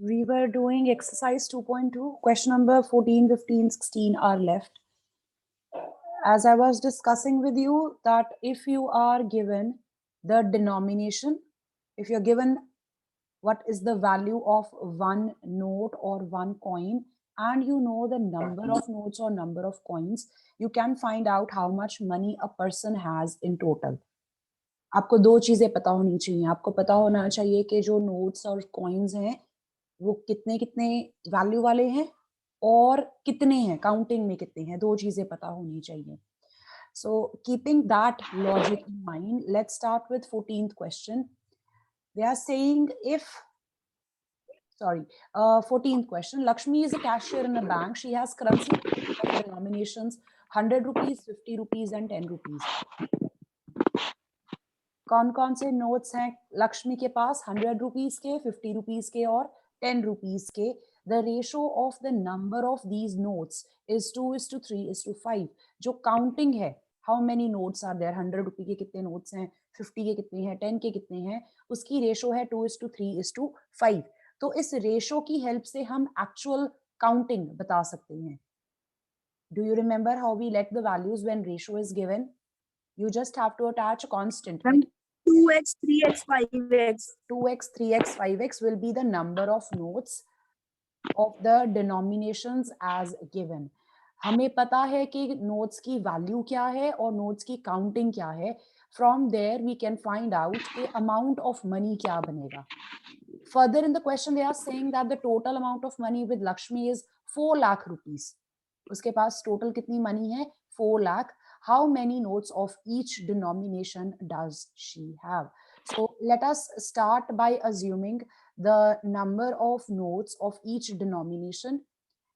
We were doing exercise 2.2, question number 14, 15, 16 are left. As I was discussing with you that if you are given the denomination, if you're given what is the value of one note or one coin, and you know the number of notes or number of coins, you can find out how much money a person has in total. आपको दो चीजें पता होनी चाहिए. आपको पता होना चाहिए कि जो नोट्स और कॉइन्स हैं वो कितने कितने वैल्यू वाले हैं और कितने हैं, काउंटिंग में कितने हैं, दो चीजें पता होनी चाहिए. So keeping that logic in mind, let's start with 14th question. They are saying 14th question. Lakshmi is a cashier in a bank. She has currency of denominations 100 rupees, 50 rupees and 10 rupees. कौन कौन से notes हैं लक्ष्मी के पास? 100 rupees के, 50 rupees के और 10 rupees के. The ratio of the number of these notes is 2:3:5. जो काउंटिंग है, how many notes are there, 100 रुपए के कितने नोट्स हैं, 50 के कितने हैं, 10 के कितने हैं, उसकी रेशो है 2:3:5. तो इस रेशो की हेल्प से हम एक्चुअल काउंटिंग बता सकते हैं. Do you remember how we let the values when ratio is given? You just have to attach a constant. 2x, 3x, 5x. 2x, 3x, 5x will be the number of notes of the denominations as given. हमें पता है कि notes की value क्या है और notes की counting क्या है. From there we can find out कि amount of money क्या बनेगा. Further in the question they are saying that the total amount of money with Lakshmi is 4 lakh rupees. उसके पास total कितनी money है? 4 lakh. How many notes of each denomination does she have? So let us start by assuming the number of notes of each denomination.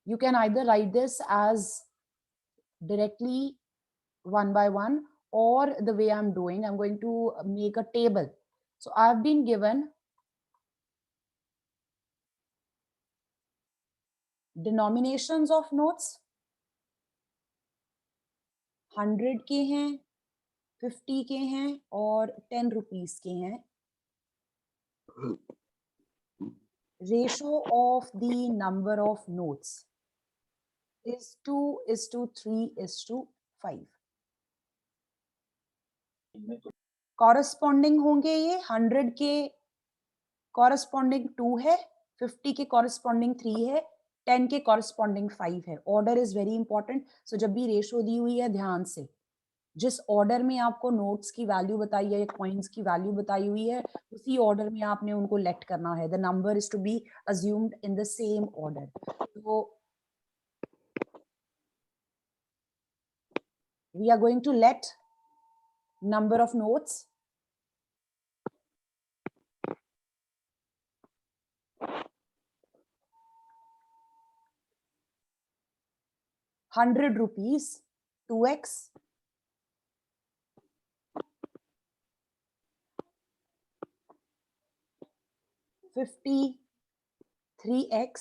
You can either write this as directly one by one, or the way I'm doing, I'm going to make a table. So I've been given denominations of notes. 100 के हैं, 50 के हैं और 10 rupees के हैं. Ratio of the number of notes is 2:3:5. Corresponding होंगे ये 100 के corresponding 2 है, 50 के corresponding 3 है, 10 के corresponding 5 है. Order is very important. So जब भी रेशो दी हुई है ध्यान से, जिस ऑर्डर में आपको नोट्स की वैल्यू बताई है या कॉइन्स की वैल्यू बताई हुई है, उसी ऑर्डर में आपने उनको लेट करना है. The number is to be assumed in the same order. तो we are going to let number of notes ₹100 2x, 50 3x,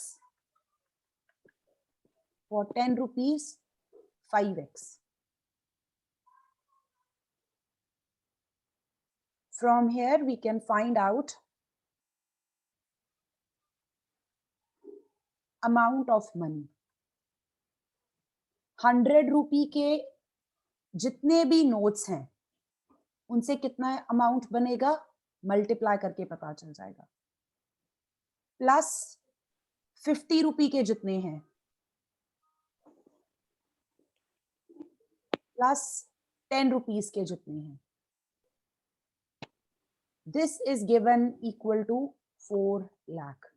for 10 rupees 5x. From here we can find out amount of money. 100 रुपी के जितने भी notes हैं उनसे कितना amount बनेगा, multiply करके पता चल जाएगा. प्लस 50 रुपी के जितने हैं प्लस 10 रुपीस के जितने हैं, this is given equal to 4 lakh.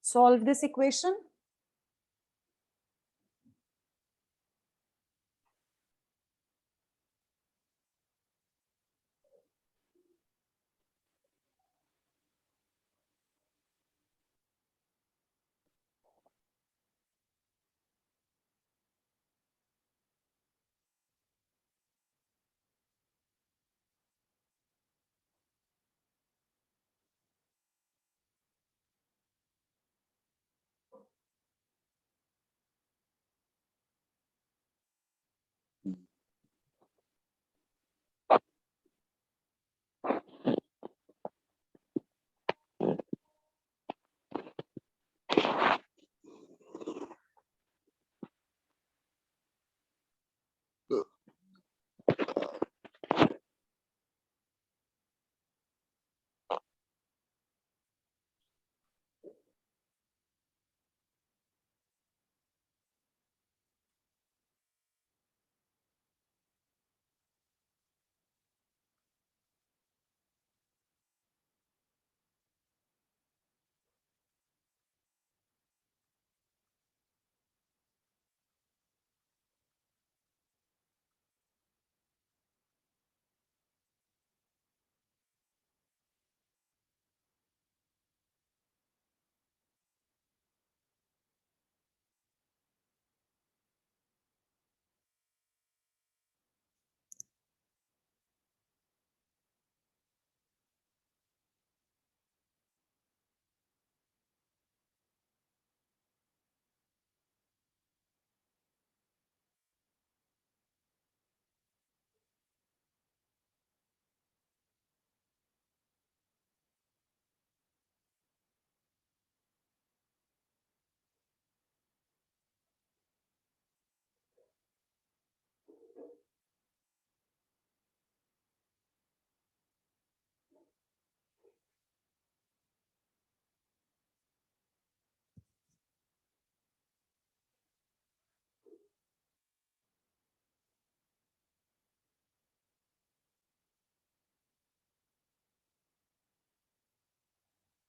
Solve this equation.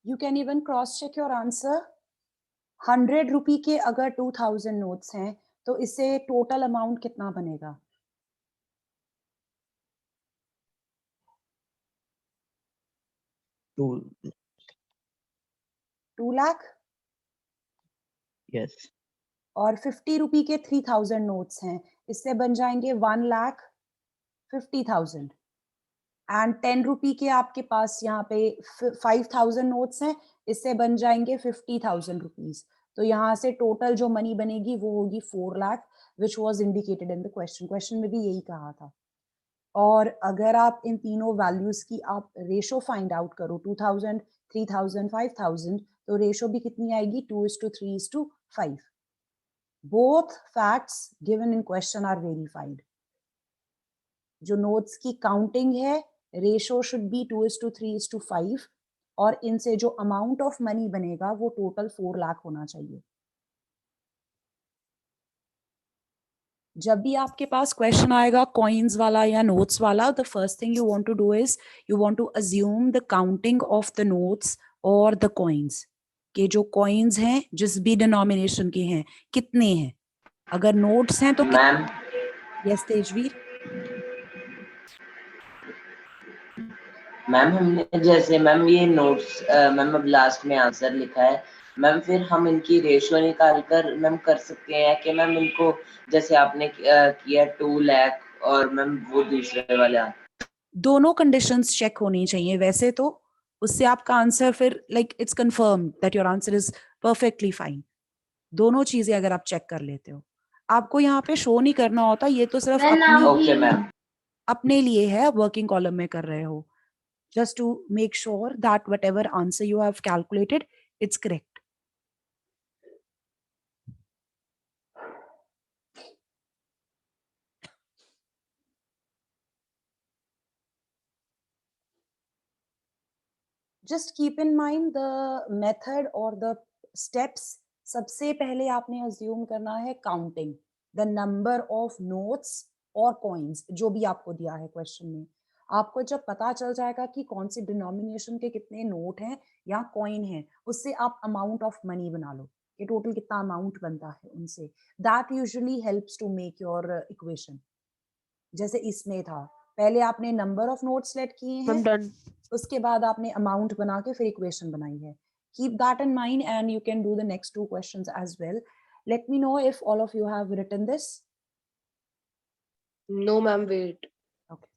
You can even cross check your answer. 100 रुपी के अगर 2000 नोट्स हैं तो इससे टोटल अमाउंट कितना बनेगा? 2 लाख। यस। और 50 रुपी के 3000 नोट्स हैं, इससे बन जाएंगे 1,50,000। एंड 10 रुपी के आपके पास यहाँ पे 5000 नोट्स हैं, इससे बन जाएंगे 50,000 रुपीज। तो यहाँ से टोटल जो मनी बनेगी वो होगी 4 lakh, which was indicated in the question में भी यही कहा था। और अगर आप इन तीनों वैल्यूज की आप रेशो फाइंड आउट करो 2000, 3000, 5000, तो रेशो भी कितनी आएगी? 2:3:5। Both facts given in question are verified. जो नोट्स की काउंटिंग है, रेशो शुड बी 2:3:5, और इनसे जो अमाउंट ऑफ मनी बनेगा वो टोटल 4 लाख होना चाहिए। जब भी आपके पास क्वेश्चन आएगा कॉइन्स वाला या नोट्स वाला, the first thing you want to do is you want to assume the counting of the notes और द कॉइन्स, के जो कॉइन्स हैं जिस भी डिनोमिनेशन के हैं कितने हैं। अगर नोट्स हैं तो मैम यस तेजवीर। मैम हमने जैसे मैम ये नोट्स मैम अब लास्ट में आंसर लिखा है मैम, फिर हम इनकी रेशियो निकाल कर मैम कर सकते हैं कि मैम इनको जैसे आपने किया 2 लाख और मैम वो दूसरे वाला। दोनों कंडीशंस चेक होनी चाहिए वैसे तो, उससे आपका आंसर फिर like it's confirm that your answer is perfectly fine. दोनों चीजें अगर आप चेक कर लेते हो, आपको यहाँ पे शो नहीं करना होता, ये तो सिर्फ ओके मैम। अपने लिए है, वर्किंग कॉलम में कर रहे हो, just to make sure that whatever answer you have calculated, it's correct. Just keep in mind the method or the steps. सबसे पहले आपने assume करना है counting the number of notes और coins जो भी आपको दिया है क्वेश्चन में। आपको जब पता चल जाएगा कि कौन सी डिनोमिनेशन के कितने नोट हैं या कॉइन हैं, उससे आप अमाउंट ऑफ मनी बना लो कि टोटल कितना अमाउंट बनता है उनसे। That usually helps to make your equation. जैसे इसमें था, पहले आपने नंबर ऑफ नोट सेलेक्ट किए हैं, उसके बाद आपने अमाउंट बना के फिर इक्वेशन बनाई है। Keep that in mind and you can do the next 2 questions as well. Let me know if all of you have written this. No, ma'am, wait. Okay.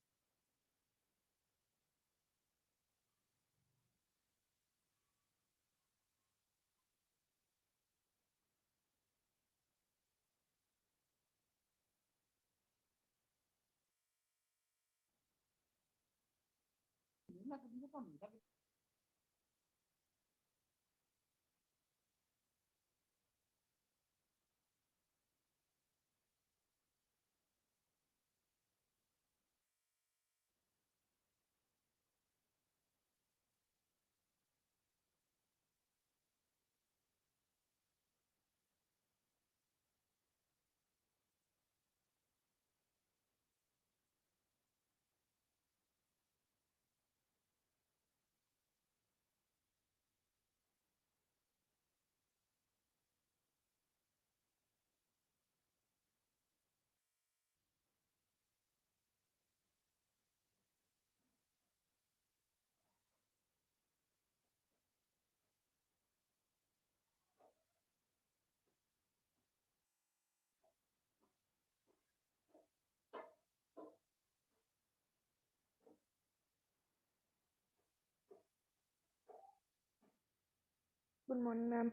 Good morning, ma'am.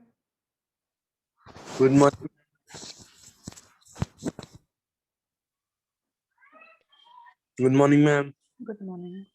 Good morning. Good morning ma'am. Good morning.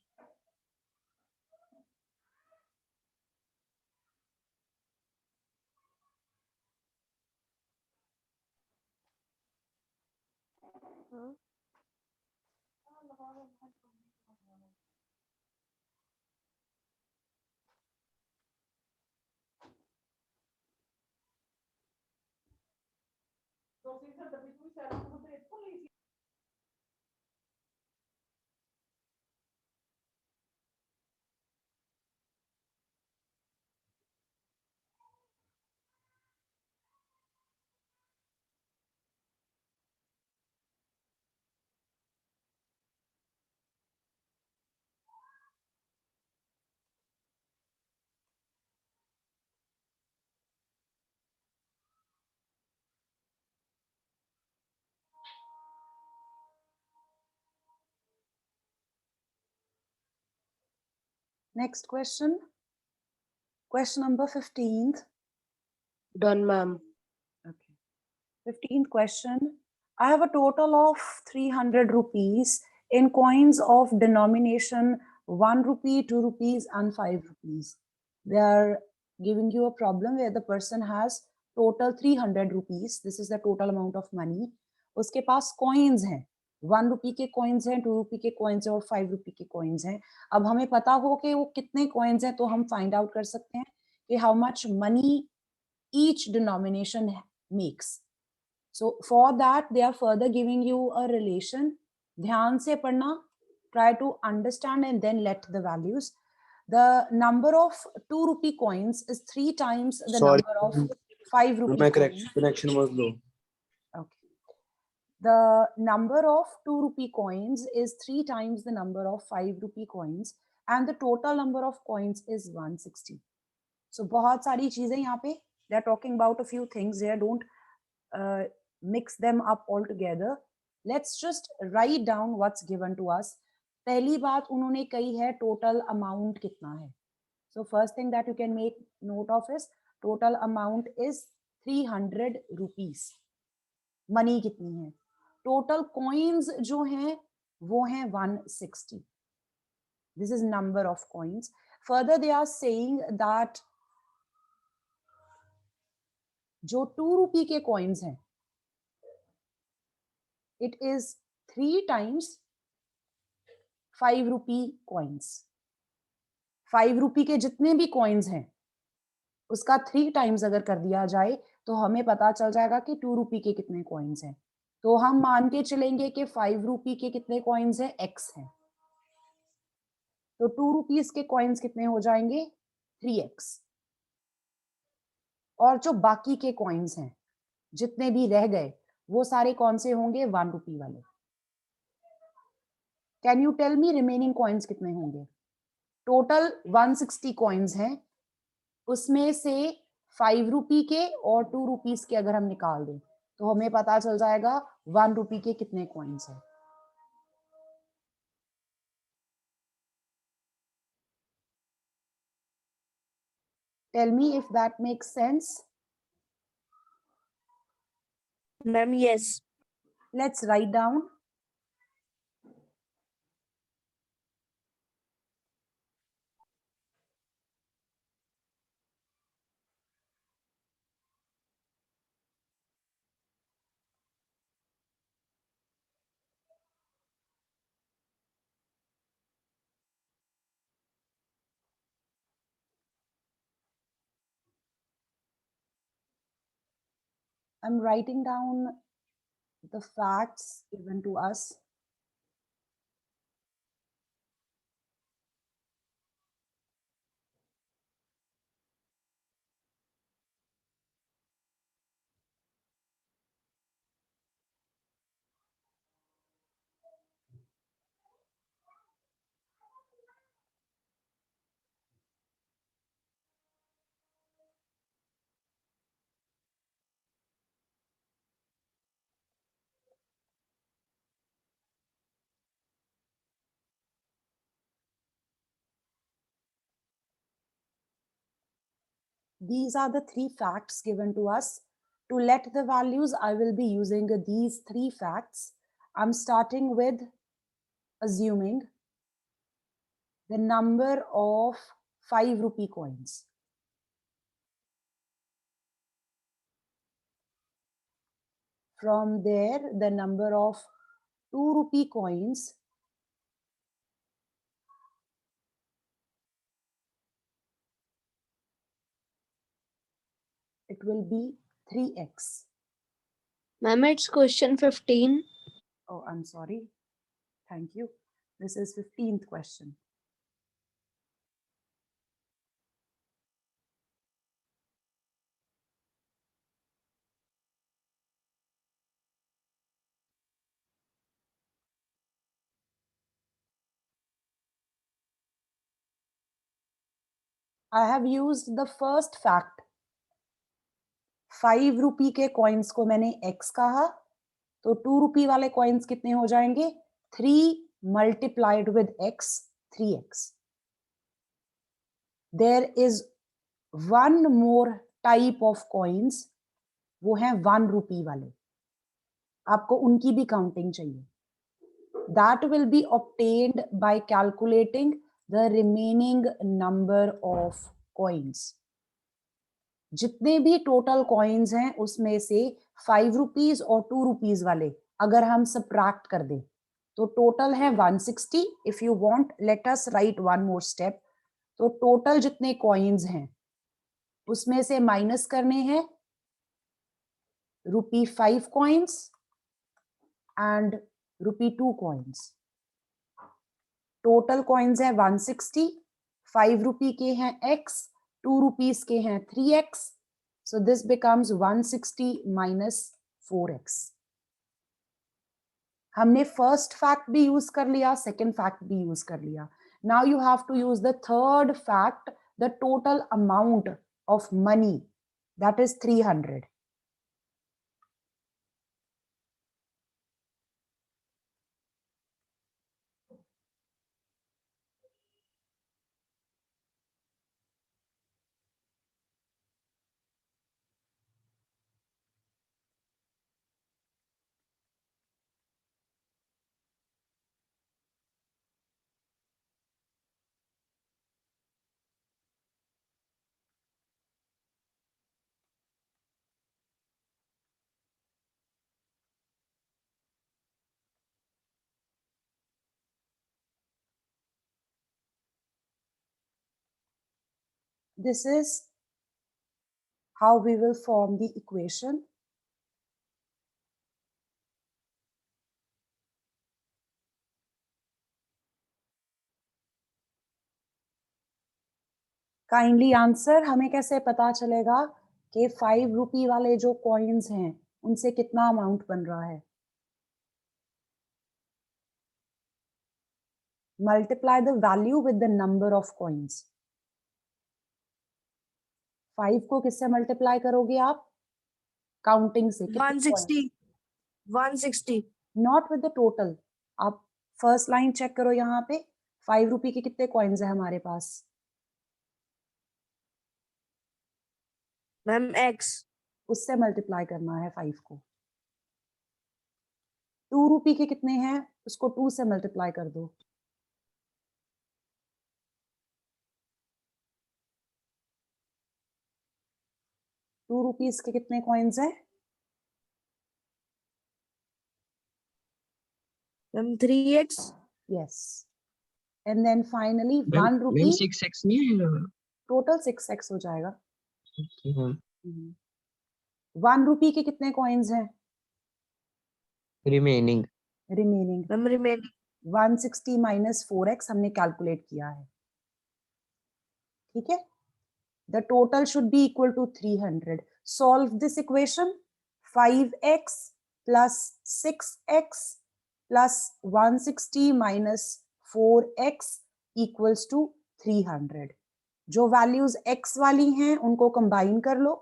Next question. Question number 15th. Done, ma'am. Okay. 15th question. I have a total of 300 rupees in coins of denomination 1 rupee, 2 rupees and 5 rupees. They are giving you a problem where the person has total 300 rupees. This is the total amount of money. उसके पास coins हैं, 1 rupee के coins हैं, 2 rupee के coins हैं और 5 rupee के coins हैं. अब हमें पता हो कि वो कितने coins हैं तो हम find out कर सकते हैं कि how much money each denomination makes. So for that they are further giving you a relation. ध्यान से पढ़ना, try to understand and then let the values. The number of 2 rupee coins is 3 times the Sorry. number of 5 rupee My coins. connection was low. Okay. The number of 2 rupee coins is 3 times the number of 5 rupee coins and the total number of coins is 160. So बहुत सारी चीजें यहाँ पे, they are talking about a few things here. Don't mix them up all together. Let's just write down what's given to us. पहली बात उन्होंने कही है total amount कितना है. So first thing that you can make note of is total amount is 300 rupees. Money कितनी है? Total coins जो हैं वो हैं 160. This is number of coins. Further they are saying that जो 2 rupee के coins हैं, it is 3 times 5 rupee coins. 5 rupee के जितने भी coins हैं उसका 3 times अगर कर दिया जाए तो हमें पता चल जाएगा कि 2 rupee के कितने coins हैं. तो हम मान के चलेंगे कि 5 rupee के कितने coins हैं, x हैं. तो 2 rupees के coins कितने हो जाएंगे, 3x. और जो बाकी के coins हैं जितने भी रह गए वो सारे कौन से होंगे, 1 rupee वाले. Can you tell me remaining coins कितने होंगे? टोटल 160 coins हैं, उसमें से 5 rupee के और 2 rupees के अगर हम निकाल दें तो हमें पता चल जाएगा 1 rupee के कितने coins हैं. Tell me if that makes sense. Ma'am, yes. Let's write down. I'm writing down the facts given to us. These are the 3 facts given to us. To let the values, I will be using these 3 facts. I'm starting with assuming the number of 5 rupee coins. From there, the number of 2 rupee coins. It will be 3x. Ma'am, it's question 15. Oh, I'm sorry. Thank you. This is 15th question. I have used the first fact. 5 rupee के coins को मैंने x कहा, तो 2 rupee वाले coins कितने हो जाएंगे, 3 multiplied with x, 3x. There is one more type of coins, वो है 1 रुपी वाले, आपको उनकी भी काउंटिंग चाहिए. That will be obtained by calculating the remaining number of coins. जितने भी टोटल कॉइन्स हैं उसमें से 5 रुपीज और 2 रुपीज वाले अगर हम सब्ट्रैक्ट कर दें तो टोटल है 160. If you want let us right one more step. तो टोटल जितने कॉइन्स हैं उसमें से माइनस करने हैं ₹5 coins and ₹2 coins. Total coins है 160. 5 रुपी के हैं x, 2 रुपीज के हैं 3x. So this becomes 160 minus 4x. हमने फर्स्ट फैक्ट भी यूज कर लिया, सेकेंड फैक्ट भी यूज कर लिया. Now you have to use the third fact, the total amount of money, that is 300. This is how we will form the equation. Kindly answer. हमें कैसे पता चलेगा कि 5 रुपी वाले जो कॉइन्स हैं उनसे कितना अमाउंट बन रहा है? Multiply the value with the number of coins. 5 को किससे मल्टीप्लाई करोगे आप? काउंटिंग से. 160. 160. Not with the total. आप फर्स्ट लाइन चेक करो यहाँ पे. 5 रुपी के कितने कॉइन्स है हमारे पास? Ma'am x. उससे मल्टीप्लाई करना है 5 को. 2 रुपी के कितने हैं? उसको 2 से मल्टीप्लाई कर दो. ₹2 के कितने कॉइन्स हैं? Ma'am 3x. Yes. And then finally 1 rupee. 6x नहीं है? टोटल 6x हो जाएगा. हाँ. 1 रुपी के कितने कॉइन्स हैं? Remaining. Ma'am remaining 160 minus 4x हमने कैलकुलेट किया है. ठीक है. The total should be equal to 300. Solve this equation. 5x plus 6x plus 160 minus 4x equals to 300. जो वैल्यूज x वाली हैं उनको कंबाइन कर लो,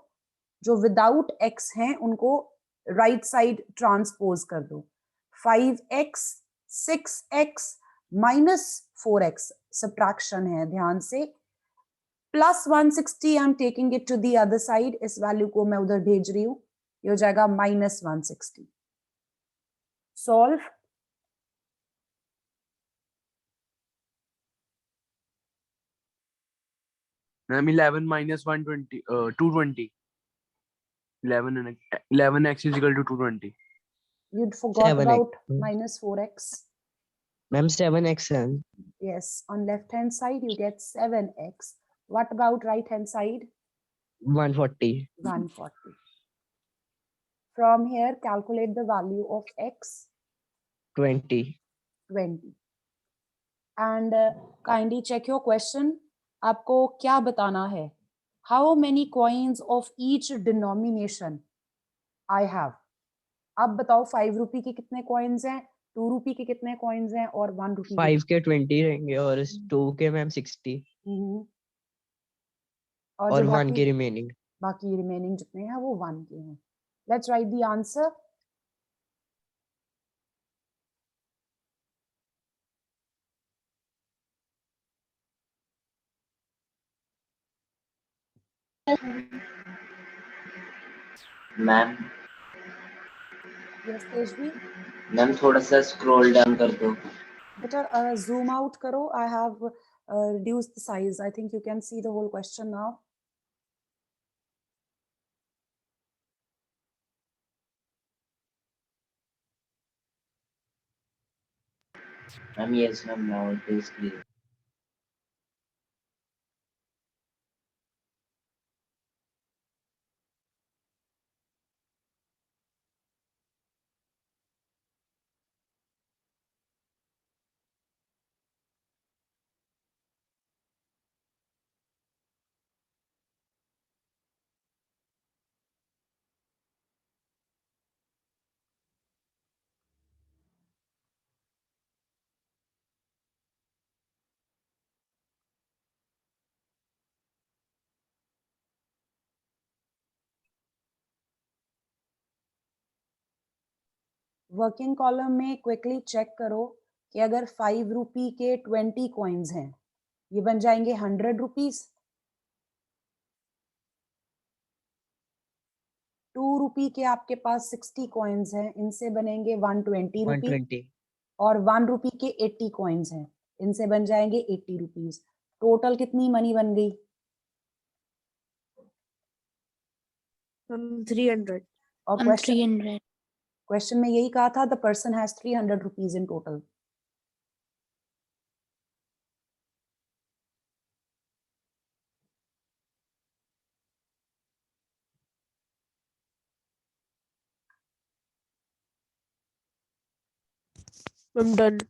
जो विदाउट x हैं उनको राइट साइड ट्रांसपोज कर दो. 5x 6x minus 4x subtraction है, ध्यान से. Plus 160 I am taking it to the other side. इस वैल्यू को मैं उधर भेज रही हूं. ये हो जाएगा minus 160. Solve. Ma'am 11 minus 120 220. 11x is equal to 220. You'd forgot 7x. about minus 4x. Ma'am 7x है. Yes, on left hand side you get 7x. What about right hand side? 140. 140. From here calculate the value of x. 20. 20. And kindly check your question. आपको क्या बताना है? How many coins of each denomination I have? अब बताओ 5 रुपी के कितने coins हैं, 2 रुपी के कितने कॉइन्स हैं और 1 रुपी 5 के 20 रहेंगे और 2 के मैम 60 और जो 1 के रिमेनिंग. बाकी रिमेनिंग जितने हैं वो 1 के हैं. Let's write the answer. Ma'am yes Tejvi, ma'am थोड़ा सा स्क्रॉल डाउन कर दो। बेटा zoom out करो. I have reduced the size. I think you can see the whole question now. Ma'am yes ma'am now it is clear. Working column में quickly check करो कि अगर 5 रुपी के 20 कॉइन्स हैं, ये बन जाएंगे 100 रुपीज. 2 रुपी के आपके पास 60 कॉइन्स हैं, इनसे बनेंगे 120 रुपी. 120. और 1 रुपी के 80 कॉइन्स हैं, इनसे बन जाएंगे 80 रुपीज. टोटल कितनी मनी बन गई? मैम 300. और क्वेश्चन में यही कहा था, the person has 300 rupees in total. I'm done.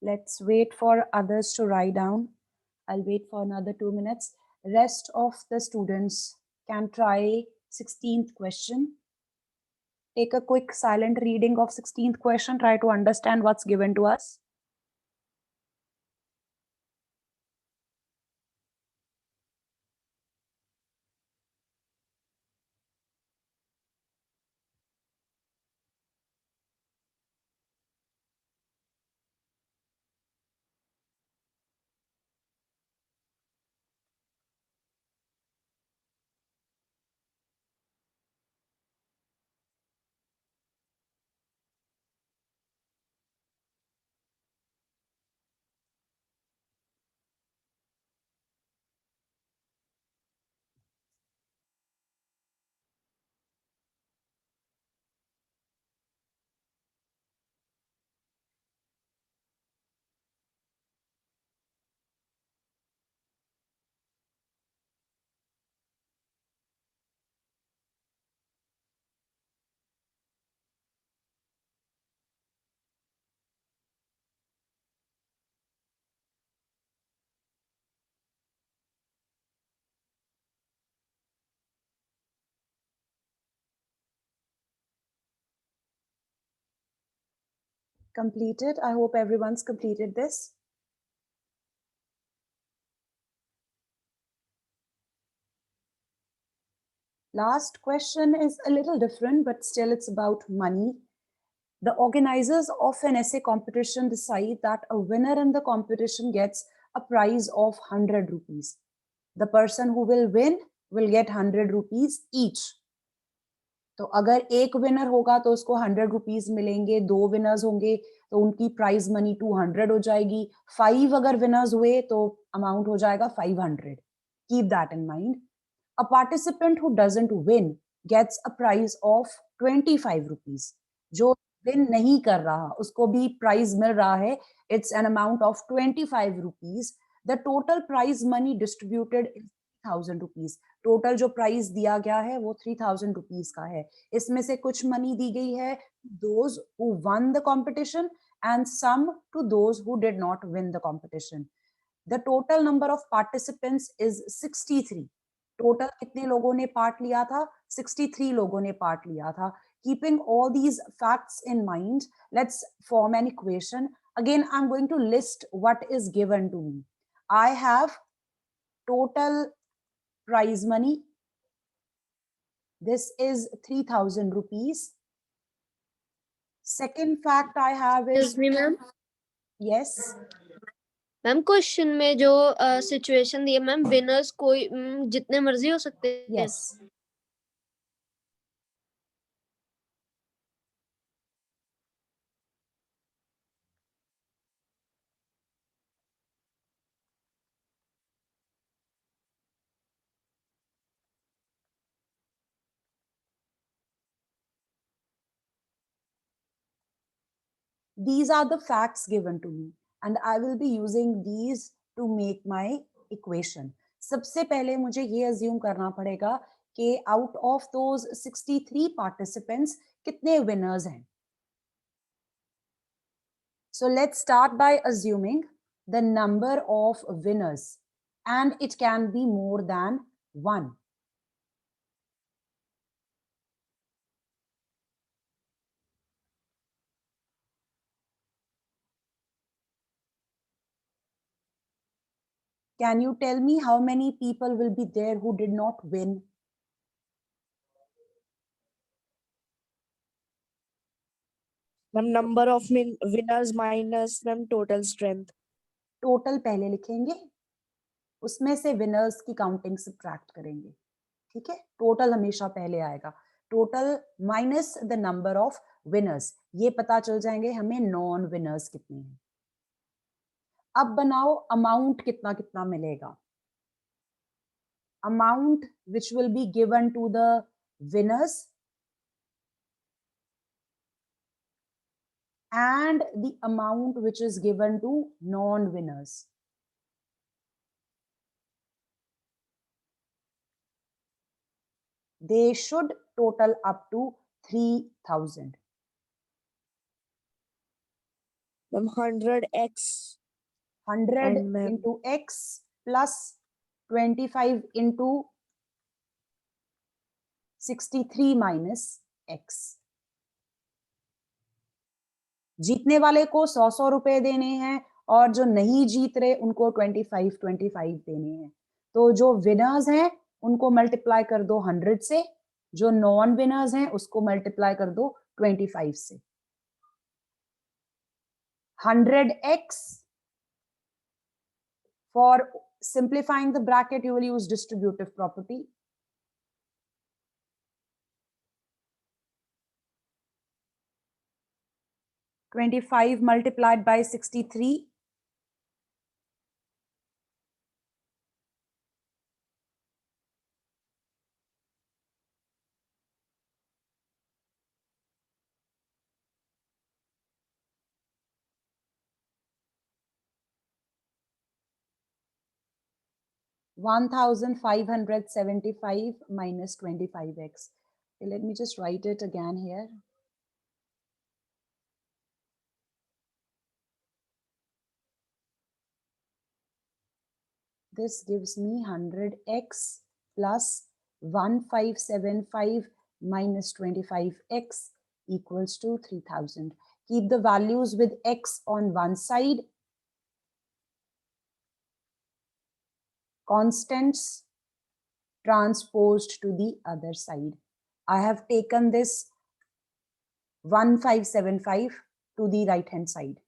Let's wait for others to write down. I'll wait for another 2 minutes. Rest of the students can try 16th question. Take a quick silent reading of 16th question. Try to understand what's given to us. Completed. I hope everyone's completed this. Last question is a little different, but still it's about money. The organizers of an essay competition decide that a winner in the competition gets a prize of 100 rupees. The person who will win will get 100 rupees each. तो अगर एक winner होगा तो उसको 100 rupees मिलेंगे, 2 winners होंगे तो उनकी प्राइज मनी 200 हो जाएगी, 5 अगर विनर्स हुए तो अमाउंट हो जाएगा 500. Keep that in mind. A participant who doesn't win gets a prize of 25 rupees. जो विन नहीं कर रहा उसको भी प्राइज मिल रहा है. It's an amount of 25 rupees. The total prize money distributed is 3000 rupees. Total जो प्राइज दिया गया है वो 3000 रुपीज का है. इसमें से कुछ मनी दी गई है those who won the competition and some to those who did not win the competition. The total number of participants is 63. Total कितने लोगों ने पार्ट लिया था? 63 लोगों ने पार्ट लिया था. Keeping all these facts in mind, let's form an equation. Again, I'm going to list what is given to me. I have total prize money. This is 3000 rupees. Second fact I have is, Excuse me, ma'am. yes, ma'am question में जो situation दी है ma'am, winners कोई जितने मर्जी हो सकते हैं। Yes, these are the facts given to me and I will be using these to make my equation. सबसे पहले मुझे ये अज्यूम करना पड़ेगा कि out of those 63 participants कितने winners हैं. So let's start by assuming the number of winners and it can be more than one. Can you tell me how many people will be there who did not win? Ma'am number of winners minus ma'am total strength. Total पहले लिखेंगे, उसमें से winners की counting subtract करेंगे. ठीक है, total हमेशा पहले आएगा. Total minus the number of winners, ये पता चल जाएंगे हमें नॉन विनर्स कितने हैं. अब बनाओ अमाउंट कितना कितना मिलेगा. Amount which will be given to the winners and the amount which is given to non-winners. They should total up to 3,000. Ma'am 100x 100 And ma'am- into x plus 25 into 63 minus x. जीतने वाले को 100 रुपए देने हैं और जो नहीं जीत रहे उनको 25 देने हैं. तो जो विनर्स हैं उनको मल्टीप्लाई कर दो 100 से, जो नॉन विनर्स हैं उसको मल्टीप्लाई कर दो 25 से. 100x, for simplifying the bracket you will use distributive property. (25) multiplied by 63. (1,575 minus 25x). Okay, let me just write it again here. This gives me 100x plus 1,575 minus 25x equals to 3,000. Keep the values with x on one side. Constants transposed to the other side. I have taken this 1,575 to the right hand side.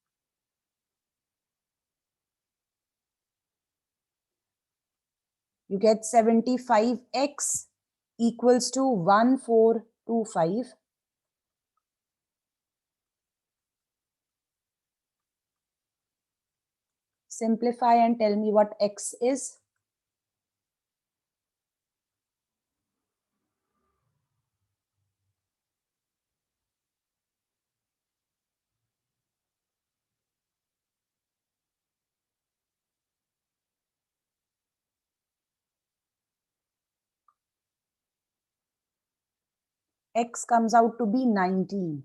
You get 75x equals to 1,425. Simplify and tell me what x is. X comes out to be 19.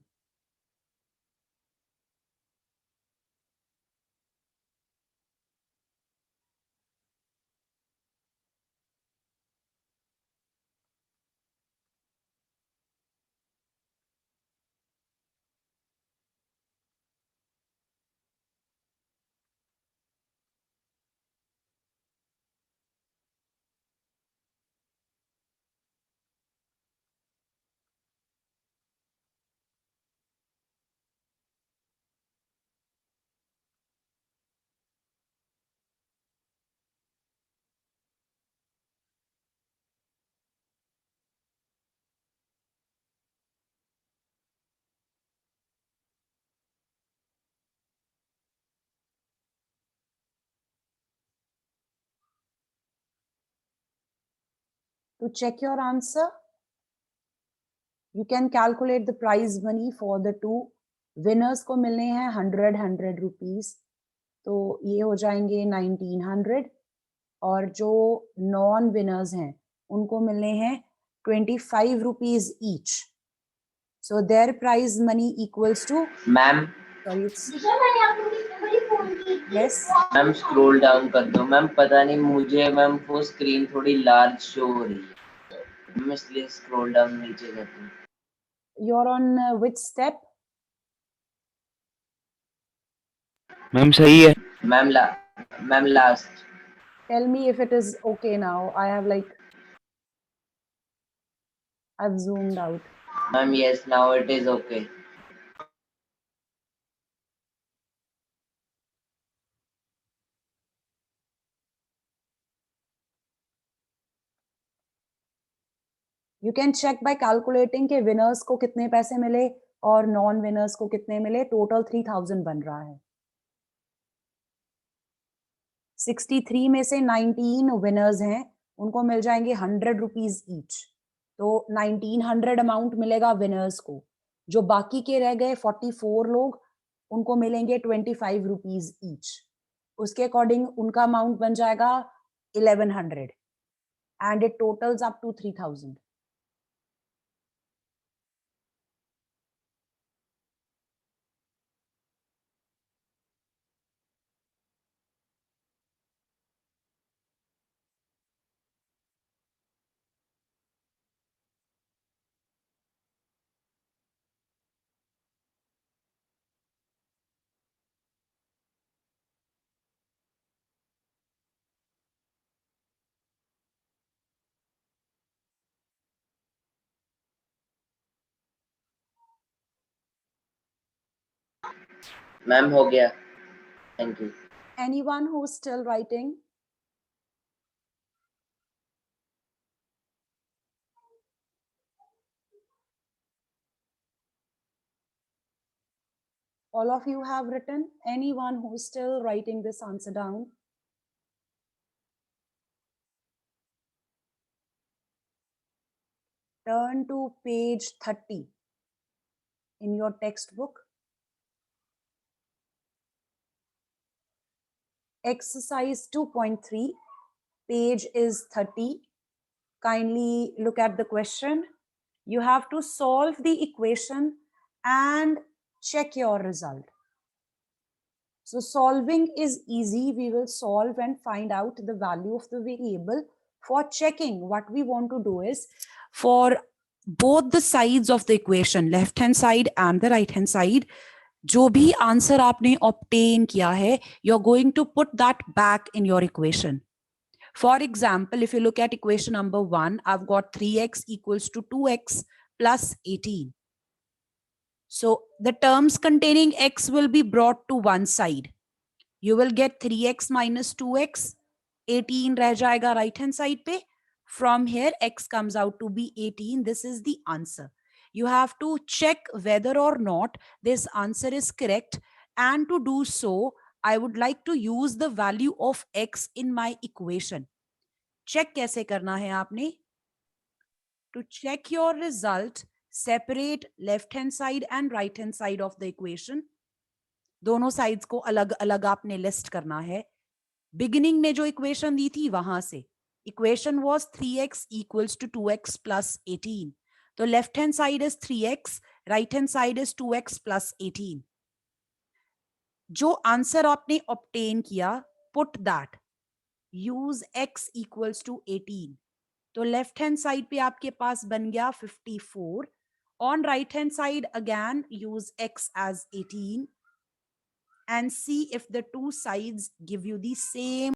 To check your answer, you can calculate the prize money for the two. Winners को मिलने हैं 100 rupees, तो ये हो जाएंगे 1900, और जो non winners हैं उनको मिलने हैं 25 rupees each. So their prize money equals to, ma'am sorry, it's, yes, ma'am scroll down कर दो मैम, पता नहीं मुझे मैम वो स्क्रीन थोड़ी लार्ज शो हो रही है, मैं इसलिए स्क्रॉल डाउन नीचे कर दूं। you're on which step? Ma'am सही है। Ma'am last. Tell me if it is okay now. I've zoomed out. Ma'am yes now it is okay. You can check by calculating के winners को कितने पैसे मिले और नॉन विनर्स को कितने मिले. टोटल 3000 बन रहा है. 63 में से 19 विनर्स हैं, उनको मिल जाएंगे 100 rupees ईच. तो 1900 अमाउंट मिलेगा विनर्स को. जो बाकी के रह गए 44 लोग, उनको मिलेंगे 25 rupees ईच. उसके अकॉर्डिंग उनका अमाउंट बन जाएगा 1100 and it totals up to 3000. Ma'am हो गया, thank you. Anyone who's still writing? All of you have written? Anyone who's still writing this answer down? Turn to page 30 in your textbook. Exercise 2.3, page is 30. Kindly look at the question. You have to solve the equation and check your result. So solving is easy. We will solve and find out the value of the variable. For checking, what we want to do is, for both the sides of the equation, left hand side and the right hand side, जो भी answer आपने obtain किया है, you're going to put that back in your equation. For example, if you look at equation number 1, I've got 3x equals to 2x plus 18. So the terms containing x will be brought to one side. You will get 3x minus 2x, 18 रह जाएगा right hand side पे. From here, x comes out to be 18. This is the answer. You have to check whether or not this answer is correct. And to do so, I would like to use the value of x in my equation. Check कैसे करना है आपने? To check your result, separate left hand side and right hand side of the equation. दोनों sides को अलग अलग आपने list करना है. Beginning में जो equation दी थी वहां से. Equation was 3x equals to 2x plus 18. तो left hand side is 3x, right hand side is 2x plus 18. जो आंसर आपने obtain किया, put that. Use x equals to 18. तो लेफ्ट हैंड साइड पे आपके पास बन गया 54. On right hand side again use x as 18 and see if the two sides give you the same